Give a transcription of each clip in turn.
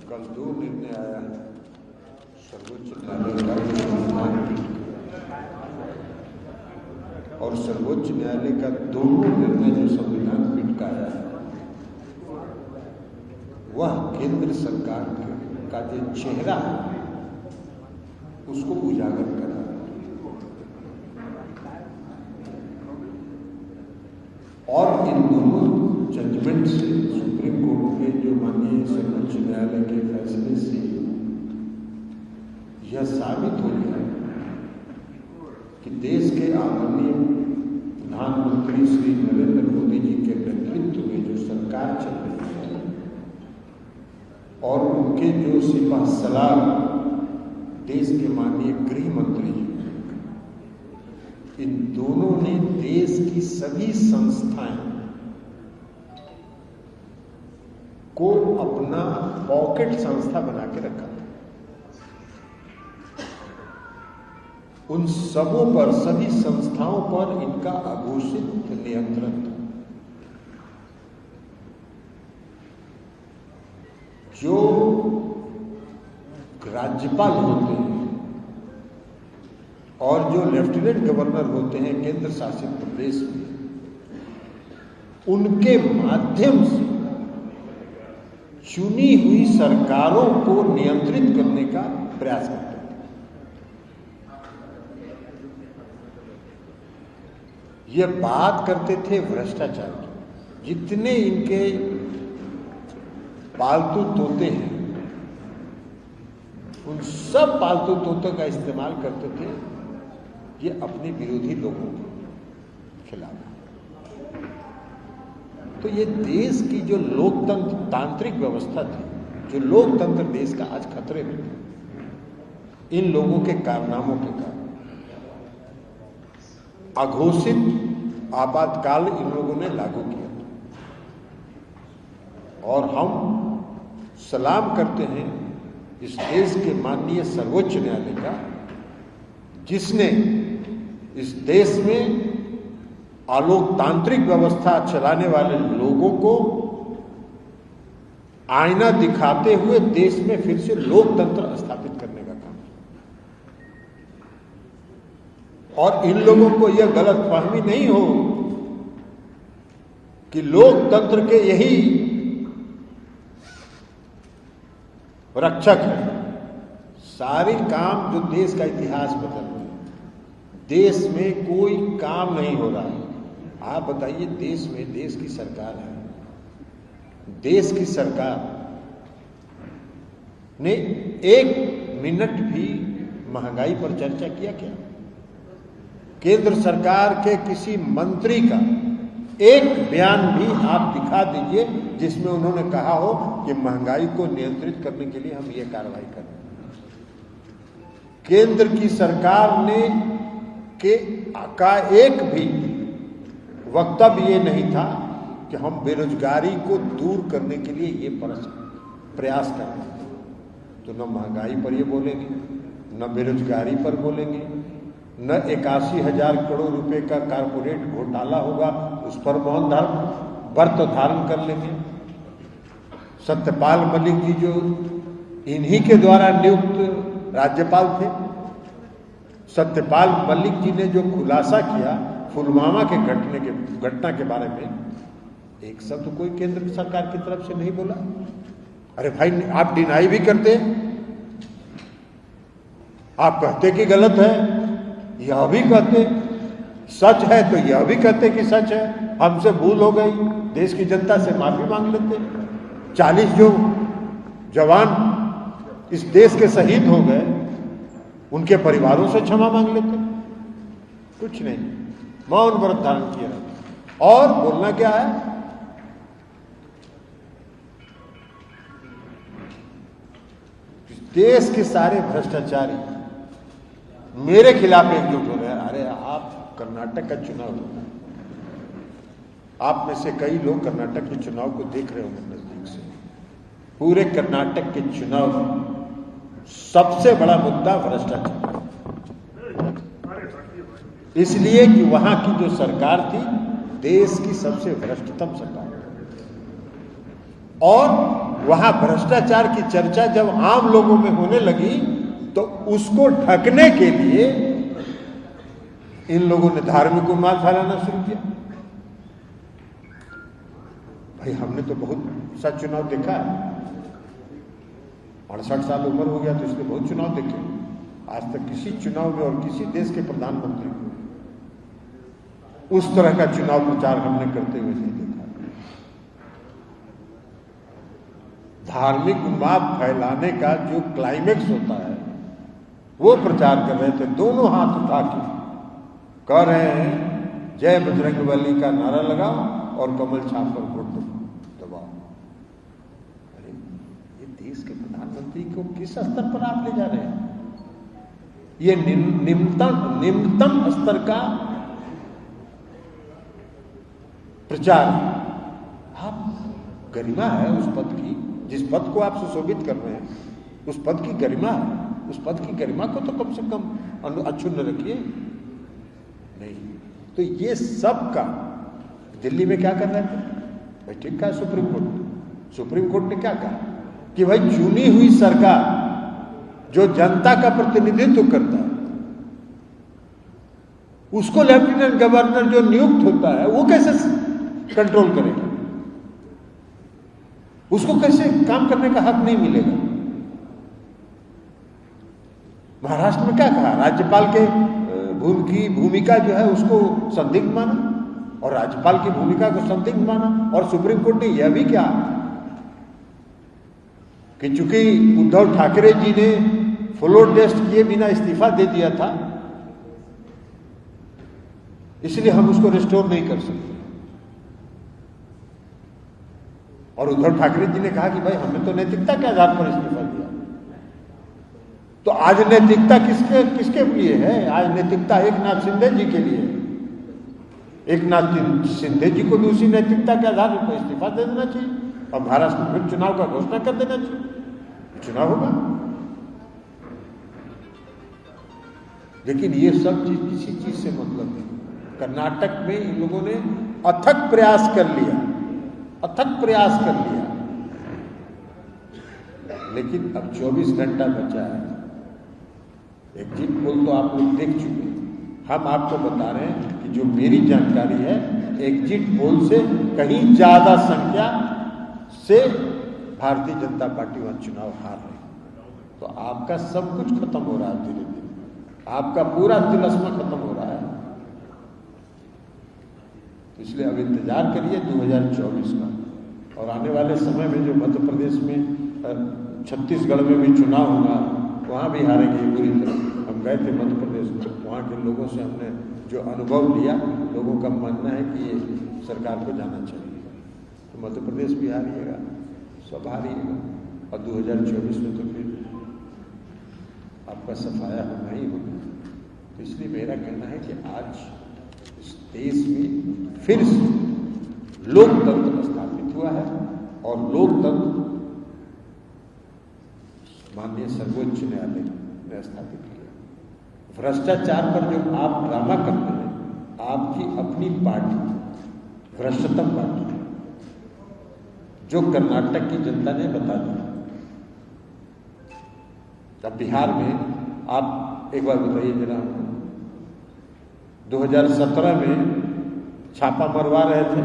कल दो निर्णय आया है सर्वोच्च न्यायालय का और सर्वोच्च न्यायालय का दोनों निर्णय जो संविधान पीठ का आया है वह केंद्र सरकार का जो चेहरा है उसको उजागर करा। और इन दोनों जजमेंट से सुप्रीम कोर्ट के जो माननीय सर्वोच्च न्यायालय के फैसले से यह साबित हो गया कि देश के आदरणीय प्रधानमंत्री श्री नरेंद्र मोदी जी के नेतृत्व में जो सरकार चल रही है और उनके जो सिपह सलार देश के माननीय गृह मंत्री जी, इन दोनों ने देश की सभी संस्थाएं को अपना पॉकेट संस्था बना के रखा था। उन सबों पर, सभी संस्थाओं पर इनका अघोषित नियंत्रण था। जो राज्यपाल होते हैं और जो लेफ्टिनेंट गवर्नर होते हैं केंद्र शासित प्रदेश में, उनके माध्यम से चुनी हुई सरकारों को नियंत्रित करने का प्रयास करते हैं। ये बात करते थे भ्रष्टाचार की। जितने इनके पालतू तोते हैं उन सब पालतू तोतों का इस्तेमाल करते थे ये अपने विरोधी लोगों के खिलाफ। तो ये देश की जो लोकतंत्र तांत्रिक व्यवस्था थी, जो लोकतंत्र देश का आज खतरे में है इन लोगों के कारनामों के कारण। अघोषित आपातकाल इन लोगों ने लागू किया और हम सलाम करते हैं इस देश के माननीय सर्वोच्च न्यायालय का, जिसने इस देश में अलोकतांत्रिक व्यवस्था चलाने वाले लोगों को आईना दिखाते हुए देश में फिर से लोकतंत्र स्थापित करने का काम। और इन लोगों को यह गलतफहमी नहीं हो कि लोकतंत्र के यही रक्षक है। सारे काम जो देश का इतिहास बदल रहे हैं, देश में कोई काम नहीं हो रहा है। आप बताइए, देश में देश की सरकार है, देश की सरकार ने एक मिनट भी महंगाई पर चर्चा किया क्या? केंद्र सरकार के किसी मंत्री का एक बयान भी आप दिखा दीजिए जिसमें उन्होंने कहा हो कि महंगाई को नियंत्रित करने के लिए हम ये कार्रवाई कर रहे हैं। केंद्र की सरकार ने का एक भी वक्तव्य ये नहीं था कि हम बेरोजगारी को दूर करने के लिए ये प्रयास कर रहे हैं। तो न महंगाई पर ये बोलेंगे, न बेरोजगारी पर बोलेंगे, न 81,000 करोड़ रुपए का कारपोरेट घोटाला होगा उस पर मौन व्रत धारण कर लेंगे। सत्यपाल मलिक जी जो इन्हीं के द्वारा नियुक्त राज्यपाल थे, सत्यपाल मलिक जी ने जो खुलासा किया पुलवामा के घटना के बारे में, एक शब्द कोई केंद्र सरकार की तरफ से नहीं बोला। अरे भाई, आप डिनाई भी करते, आप कहते कि गलत है, यह भी कहते, सच है तो यह भी कहते कि सच है, हमसे भूल हो गई, देश की जनता से माफी मांग लेते। 40 जो जवान इस देश के शहीद हो गए उनके परिवारों से क्षमा मांग लेते। कुछ नहीं, मौन व्रत धारण किया रहता। और बोलना क्या है? देश के सारे भ्रष्टाचारी मेरे खिलाफ एकजुट हो रहे हैं। अरे आप कर्नाटक का चुनाव, आप में से कई लोग कर्नाटक के चुनाव को देख रहे होंगे नजदीक से। पूरे कर्नाटक के चुनाव में सबसे बड़ा मुद्दा भ्रष्टाचार, इसलिए कि वहां की जो सरकार थी देश की सबसे भ्रष्टतम सरकार, और वहां भ्रष्टाचार की चर्चा जब आम लोगों में होने लगी तो उसको ढकने के लिए इन लोगों ने धार्मिक उन्माद फैलाना शुरू किया। भाई हमने तो बहुत सा चुनाव देखा है, 68 साल उम्र हो गया तो इसलिए बहुत चुनाव देखे। आज तक किसी चुनाव में और किसी देश के प्रधानमंत्री को उस तरह का चुनाव प्रचार हमने करते हुए नहीं देखा। धार्मिक उन्माद फैलाने का जो क्लाइमेक्स होता है वो प्रचार कर रहे थे, दोनों हाथ उठा के कह रहे हैं जय बजरंगबली का नारा लगाओ और कमल छाप पर वोट दबाओ। अरे ये देश के प्रधानमंत्री को किस स्तर पर आप ले जा रहे हैं? ये निम्नतम स्तर का प्रचार। आप गरिमा है उस पद की, जिस पद को आप सुशोभित कर रहे हैं उस पद की गरिमा है, उस पद की गरिमा को तो कम से कम अक्षुण्ण रखिए। नहीं तो ये सब का दिल्ली में क्या कर रहे थे भाई? ठीक कहा सुप्रीम कोर्ट ने क्या कहा कि भाई चुनी हुई सरकार जो जनता का प्रतिनिधित्व करता है उसको लेफ्टिनेंट गवर्नर जो नियुक्त होता है वो कैसे कंट्रोल करेगा, उसको कैसे काम करने का हक नहीं मिलेगा। महाराष्ट्र में क्या कहा? राज्यपाल के की भूमिका जो है उसको संदिग्ध माना और राज्यपाल की भूमिका को संदिग्ध माना। और सुप्रीम कोर्ट ने यह भी कहा कि चूंकि उद्धव ठाकरे जी ने फ्लोर टेस्ट किए बिना इस्तीफा दे दिया था इसलिए हम उसको रिस्टोर नहीं कर सकते। और उद्धव ठाकरे जी ने कहा कि भाई हमने तो नैतिकता के आधार पर इस्तीफा दिया। तो आज नैतिकता किसके लिए है? आज नैतिकता एकनाथ शिंदे जी के लिए। एकनाथ शिंदे जी को भी उसी नैतिकता के आधार पर इस्तीफा दे देना चाहिए और महाराष्ट्र में फिर चुनाव का घोषणा कर देना चाहिए, चुनाव होगा। लेकिन ये सब चीज किसी चीज से मतलब नहीं। कर्नाटक में इन लोगों ने अथक प्रयास कर लिया, लेकिन अब 24 घंटा बचा है। एग्जिट पोल तो आप लोग देख चुके हैं। हम आपको बता रहे हैं कि जो मेरी जानकारी है एग्जिट पोल से कहीं ज्यादा संख्या से भारतीय जनता पार्टी वहां चुनाव हार रही। तो आपका सब कुछ खत्म हो रहा है धीरे धीरे, आपका पूरा तिलस्मा खत्म हो रहा है। इसलिए अब इंतजार करिए 2024 का। और आने वाले समय में जो मध्य प्रदेश में छत्तीसगढ़ में भी चुनाव होगा वहाँ भी हारेंगे पूरी तरह। हम गए थे मध्य प्रदेश में, वहाँ के लोगों से हमने जो अनुभव लिया, लोगों का मानना है कि ये सरकार को जाना चाहिए। तो मध्य प्रदेश भी हारिएगा, सब हारिएगा और 2024 में तो फिर आपका सफाया होना ही होगा। तो इसलिए मेरा कहना है कि आज इस देश में फिर से लोकतंत्र स्थापित हुआ है और लोकतंत्र माननीय सर्वोच्च न्यायालय ने स्थापित किया। भ्रष्टाचार पर जो आप ड्रामा करते हैं, आपकी अपनी पार्टी भ्रष्टतम पार्टी जो कर्नाटक की जनता ने बता दिया। अब बिहार में आप एक बार बताइए जरा, 2017 में छापा मरवा रहे थे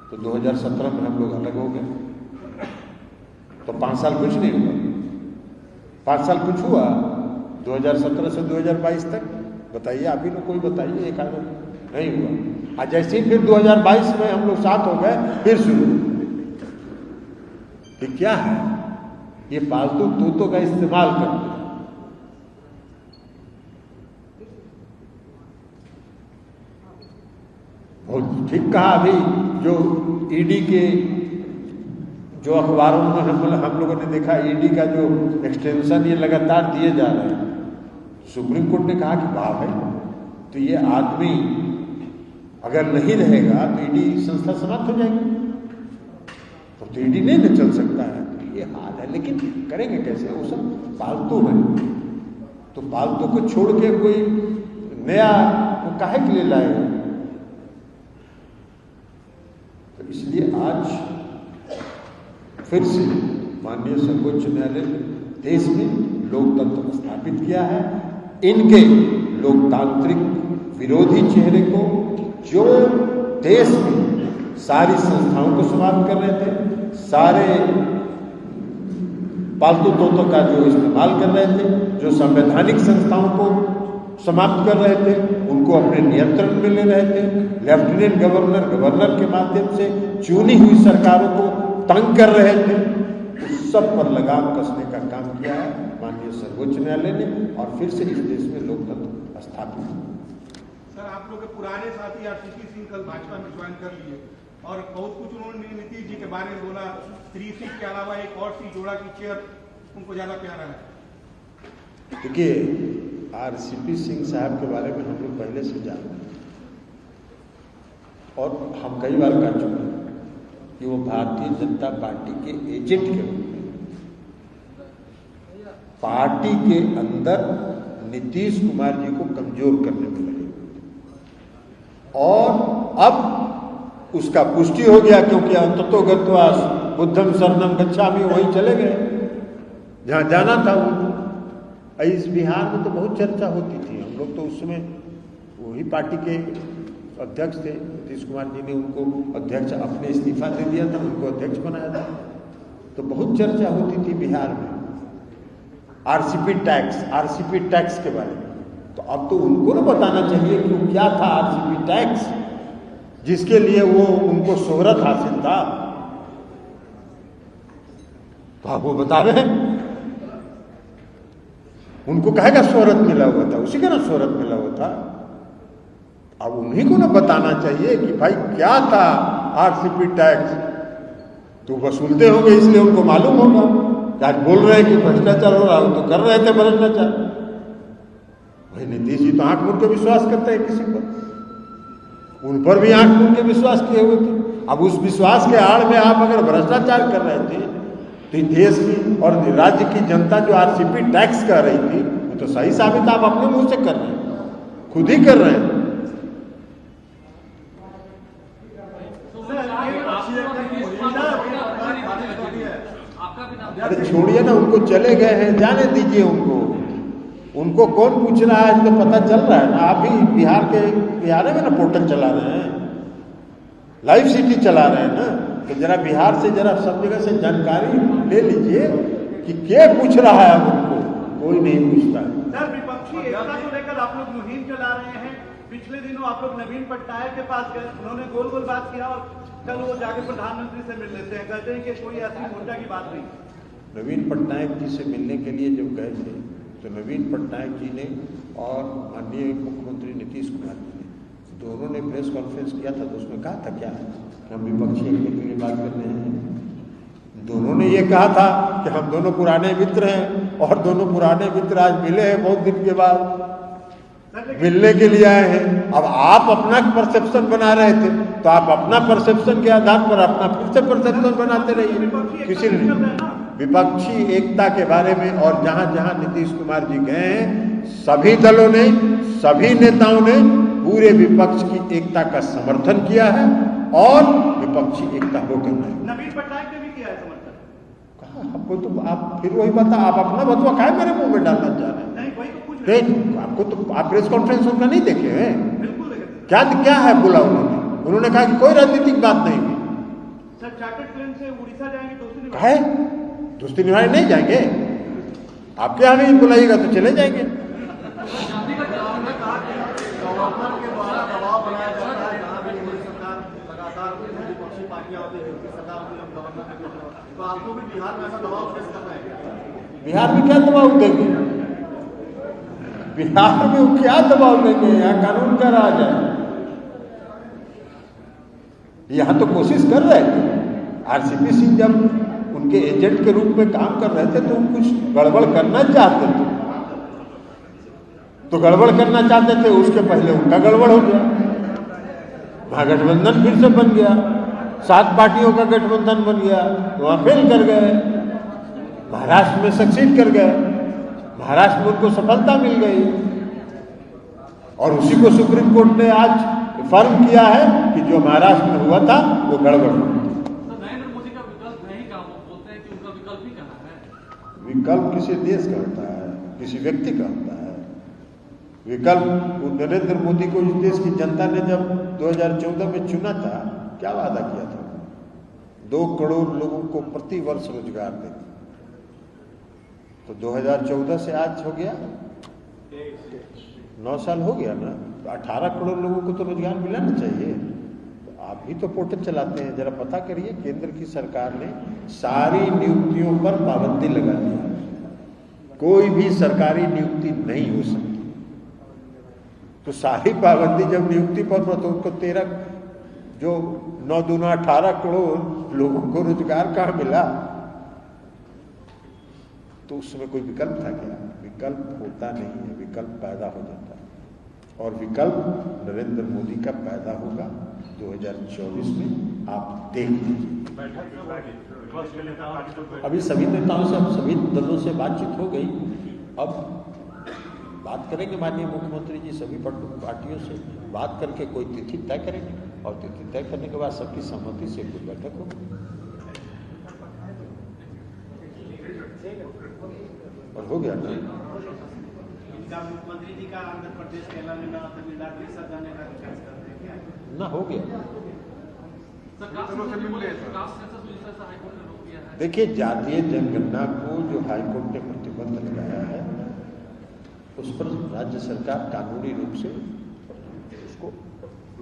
तो 2017 में हम लोग अलग हो गए। तो 5 साल कुछ नहीं हुआ, 5 साल कुछ हुआ 2017 से 2022 तक? बताइए आप ही लोग, कोई बताइए एक आदमी। नहीं हुआ। आज जैसे ही फिर 2022 में हम लोग साथ हो गए फिर शुरू। ये क्या है? ये फालतू तोतों का इस्तेमाल करते हैं। बहुत ठीक कहा। अभी जो ईडी के जो अखबारों में हम लोगों ने देखा, ईडी का जो एक्सटेंशन ये लगातार दिए जा रहे हैं। सुप्रीम कोर्ट ने कहा कि वाह भाई, तो ये आदमी अगर नहीं रहेगा तो ईडी संस्था समाप्त हो जाएगी। तो ईडी नहीं न चल सकता है। तो ये हाल है, लेकिन करेंगे कैसे? वो सब पालतू है। तो पालतू को छोड़ के कोई नया वो काहे के लिए लाएगा? तो इसलिए आज फिर से माननीय सर्वोच्च न्यायालय ने देश में लोकतंत्र स्थापित किया है। इनके लोकतांत्रिक विरोधी चेहरे को, जो देश में सारी संस्थाओं को समाप्त कर रहे थे, सारे पालतू तोतों का जो इस्तेमाल कर रहे थे, जो संवैधानिक संस्थाओं को समाप्त कर रहे थे, उनको अपने नियंत्रण में ले रहे थे, लेफ्टिनेंट गवर्नर, गवर्नर के माध्यम से चुनी हुई सरकारों को तंग कर रहे थे, उस सब पर लगाम कसने का काम किया है माननीय सर्वोच्च न्यायालय ने, और फिर से इस देश में लोकतंत्र स्थापित हुआ। सर, आप लोग के पुराने साथी आरसीपी सिंह कल भाजपा में ज्वाइन कर लिए और बहुत कुछ उन्होंने नीतीश जी के बारे में बोला। 3 सीट के अलावा एक और सीट जोड़ा की चेयर उनको ज्यादा प्यारा है। देखिए, आरसीपी सिंह साहब के बारे में हम लोग पहले से जानते हैं और हम कई बार कह चुके हैं कि वो भारतीय जनता पार्टी के एजेंट के रूप में पार्टी के अंदर नीतीश कुमार जी को कमजोर करने में लगे, और अब उसका पुष्टि हो गया, क्योंकि अंततोगत्वा बुद्धम शरणम गच्छामि वहीं चले गए जहां जाना था वो। इस बिहार में तो बहुत चर्चा होती थी, हम लोग तो उस समय वही पार्टी के अध्यक्ष थे, नीतीश कुमार जी ने उनको अध्यक्ष, अपने इस्तीफा दे दिया था, उनको अध्यक्ष बनाया था, तो बहुत चर्चा होती थी बिहार में आरसीपी टैक्स के बारे में। तो अब तो उनको ना बताना चाहिए कि वो क्या था आरसीपी टैक्स, जिसके लिए वो उनको शोहरत हासिल था, तो आप वो बता रहे हैं। उनको कहेगा शोहरत मिला हुआ था, उसी का ना शोहरत मिला हुआ था। अब उन्हीं को ना बताना चाहिए कि भाई क्या था आरसीपी टैक्स, तो वसूलते होंगे इसलिए उनको मालूम होगा। आज बोल रहे हैं कि भ्रष्टाचार हो रहा हो, तो कर रहे थे भ्रष्टाचार। भाई नीतीश जी तो आंख मूंद के विश्वास करते हैं किसी पर, उन पर भी आंख मूंद के विश्वास किए हुए थे। अब उस विश्वास के आड़ में आप अगर भ्रष्टाचार कर रहे थे, तो देश की और राज्य की जनता जो आरसीपी टैक्स कह रही थी, वो तो सही साबित आप अपने मुंह से कर रहे हैं, खुद ही कर रहे हैं। अरे छोड़िए ना, उनको चले गए हैं, जाने दीजिए उनको कौन पूछ रहा है, तो पता चल रहा है ना। आप भी बिहार में ना पोर्टल चला रहे हैं, लाइव सिटी चला रहे हैं ना, तो जरा बिहार से जरा सब जगह से जानकारी ले लीजिए कि क्या पूछ रहा है उनको, कोई नहीं पूछता है। सर, विपक्षी एकता को लेकर आप लोग मुहिम चला रहे हैं। पिछले दिनों आप लोग नवीन पटनायक के पास गए, उन्होंने गोल गोल बात किया और कल वो जाके प्रधानमंत्री से मिल लेते हैं, कहते हैं कि कोई ऐसी मुद्दा की बात नहीं। नवीन पटनायक जी से मिलने के लिए जब गए थे, तो नवीन पटनायक जी ने और माननीय मुख्यमंत्री नीतीश कुमार जी ने दोनों ने प्रेस कॉन्फ्रेंस किया था, तो उसमें कहा था क्या कि हम विपक्षी एकता के लिए बात कर रहे हैं। दोनों ने ये कहा था कि हम दोनों पुराने मित्र हैं, और दोनों पुराने मित्र आज मिले हैं बहुत दिन के बाद, मिलने के लिए आए हैं। अब आप अपना परसेप्शन बना रहे थे, तो आप अपना परसेप्शन के आधार पर अपना फिर से परसेप्शन बनाते रहिए। किसी ने विपक्षी एकता के बारे में और जहां जहां नीतीश कुमार जी गए हैं, सभी दलों ने, सभी नेताओं ने पूरे विपक्ष की एकता का समर्थन किया है, और विपक्षी एकता हो करना है। नवीन पटनायक ने भी किया है समर्थन। कहा आपको, तो आप फिर वही बता, आप अपना बतवा काहे मेरे मुंह में डालना चाह रहे हैं? नहीं, वही तो पूछ रहे हैं। आपको तो आप प्रेस कॉन्फ्रेंस उनका नहीं देखे हैं? बिल्कुल देखे। क्या है बोला उन्होंने कहा कि कोई राजनीतिक बात नहीं हुई। सर, चार्टर्ड प्लेन से उड़ीसा जाएंगे, दोस्ती निभाने नहीं जाएंगे? आपके यहाँ भी बुलाइएगा तो चले जाएंगे। बिहार में क्या दबाव देंगे? बिहार में वो क्या दबाव देंगे? यहाँ कानून का राज है। यहाँ तो कोशिश कर रहे थे। आरसीपी सिंह जब उनके एजेंट के रूप में काम कर रहे थे, तो कुछ गड़बड़ करना चाहते थे, तो गड़बड़ करना चाहते थे, उसके पहले उनका गड़बड़ हो गया, महागठबंधन फिर से बन गया, 7 पार्टियों का गठबंधन बन गया, वहां फेल कर गए, महाराष्ट्र में सक्सीड कर गए, महाराष्ट्र में उनको सफलता मिल गई, और उसी को सुप्रीम कोर्ट ने आज फर्म किया है कि जो महाराष्ट्र में हुआ था वो गड़बड़ हुआ। नरेंद्र मोदी का विकल्प नहीं, विकल्प किसी देश का होता है, किसी व्यक्ति का होता है। विकल्प नरेंद्र मोदी को इस देश की जनता ने जब 2014 में चुना था, क्या वादा किया था? 2 करोड़ लोगों को प्रति वर्ष रोजगार देंगे। तो 2014 से आज हो गया 9 साल हो गया ना, तो 18 करोड़ लोगों को तो रोजगार मिलाना चाहिए। तो आप ही तो पोर्टल चलाते हैं, जरा पता करिए। केंद्र की सरकार ने सारी नियुक्तियों पर पाबंदी लगा दी है, कोई भी सरकारी नियुक्ति नहीं हो सकती। तो सारी पाबंदी जब नियुक्ति पर तो उनको 13 जो 9 दूना 18 करोड़ लोगों को रोजगार कहाँ मिला? तो उसमें कोई विकल्प था क्या? विकल्प होता नहीं है, विकल्प पैदा हो जाता है। और विकल्प नरेंद्र मोदी का पैदा होगा 2024 में, आप देख लीजिए। अभी सभी नेताओं से, सभी दलों से बातचीत हो गई। अब बात करेंगे माननीय मुख्यमंत्री जी, सभी पार्टियों से बात करके कोई तिथि तय करेंगे, और तिथि तय करने के बाद सबकी सहमति से कोई बैठक होगी और हो गया ना। इनका मुख्यमंत्री जी का आंध्र प्रदेश के अलावा ना तमिलनाडु ही सब जाने का विकास करते हैं क्या? ना हो गया। देखिए, जातीय जनगणना को जो हाईकोर्ट ने प्रतिबंध लगाया है, उस पर राज्य सरकार कानूनी रूप से उसको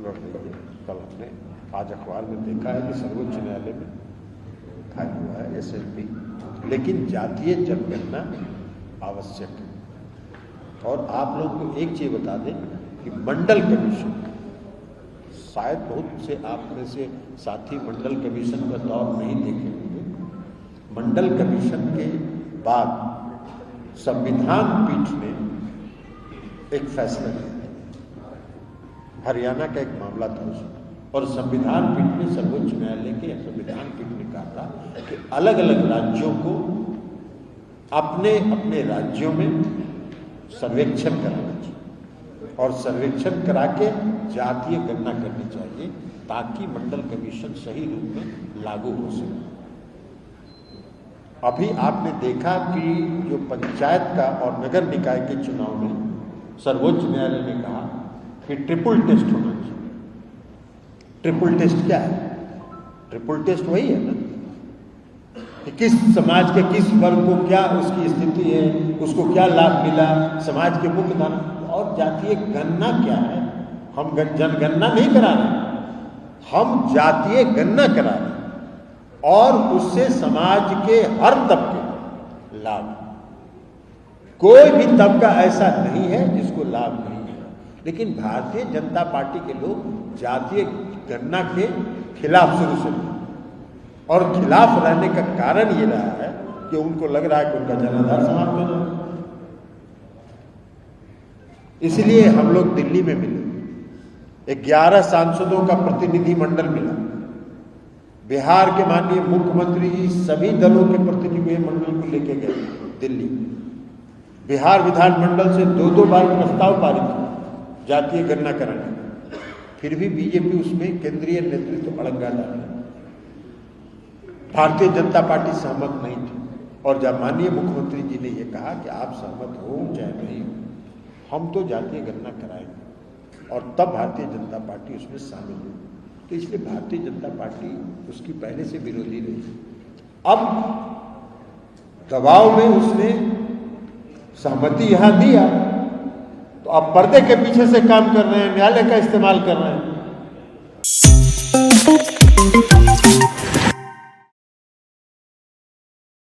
लड़ रही है। कल हमने आज अखबार में देखा है कि सर्वोच्च न्यायालय में फाइल हुआ है SLP। लेकिन जातीय जनगणना आवश्यक है। और आप लोग को एक चीज बता दें कि मंडल कमीशन, शायद बहुत से आप में से साथी मंडल कमीशन का दौर नहीं देखे होंगे। मंडल कमीशन के बाद संविधान पीठ ने एक फैसला लिया, हरियाणा का एक मामला था उसमें, और संविधान पीठ ने, सर्वोच्च न्यायालय के संविधान पीठ ने कहा था कि अलग अलग राज्यों को अपने अपने राज्यों में सर्वेक्षण कराना चाहिए, और सर्वेक्षण करा के जातीय गणना करनी चाहिए, ताकि मंडल कमीशन सही रूप में लागू हो सके। अभी आपने देखा कि जो पंचायत का और नगर निकाय के चुनाव में सर्वोच्च न्यायालय ने कहा कि ट्रिपल टेस्ट होना चाहिए। ट्रिपल टेस्ट क्या है? ट्रिपल टेस्ट वही है ना कि किस समाज के किस वर्ग को क्या उसकी स्थिति है, उसको क्या लाभ मिला, समाज के मुख्य धन, और जातीय गणना क्या है। हम जनगणना नहीं करा रहे, हम जातीय गणना करा रहे हैं, और उससे समाज के हर तबके लाभ। कोई भी तबका ऐसा नहीं है जिसको लाभ नहीं है। लेकिन भारतीय जनता पार्टी के लोग जातीय गणना के खिलाफ शुरू से, और खिलाफ रहने का कारण ये रहा है कि उनको लग रहा है कि उनका जनाधार समाप्त हो जाए। इसलिए हम लोग दिल्ली में मिले, 11 सांसदों का प्रतिनिधि मंडल मिला, बिहार के माननीय मुख्यमंत्री जी सभी दलों के प्रतिनिधि मंडल को लेके गए दिल्ली। बिहार विधानमंडल से 2-2 बार प्रस्ताव पारित हुआ जातीय गणना कराने, फिर भी बीजेपी उसमें केंद्रीय नेतृत्व अड़ंगा डाला। भारतीय जनता पार्टी सहमत नहीं थी, और जब माननीय मुख्यमंत्री जी ने यह कहा कि आप सहमत हो चाहे नहीं हो, हम तो जातीय गणना कराएंगे, और तब भारतीय जनता पार्टी उसमें शामिल हुई। तो इसलिए भारतीय जनता पार्टी उसकी पहले से विरोधी रही। अब दबाव में उसने सहमति यहां दिया, तो अब पर्दे के पीछे से काम कर रहे हैं, न्यायालय का इस्तेमाल कर रहे हैं।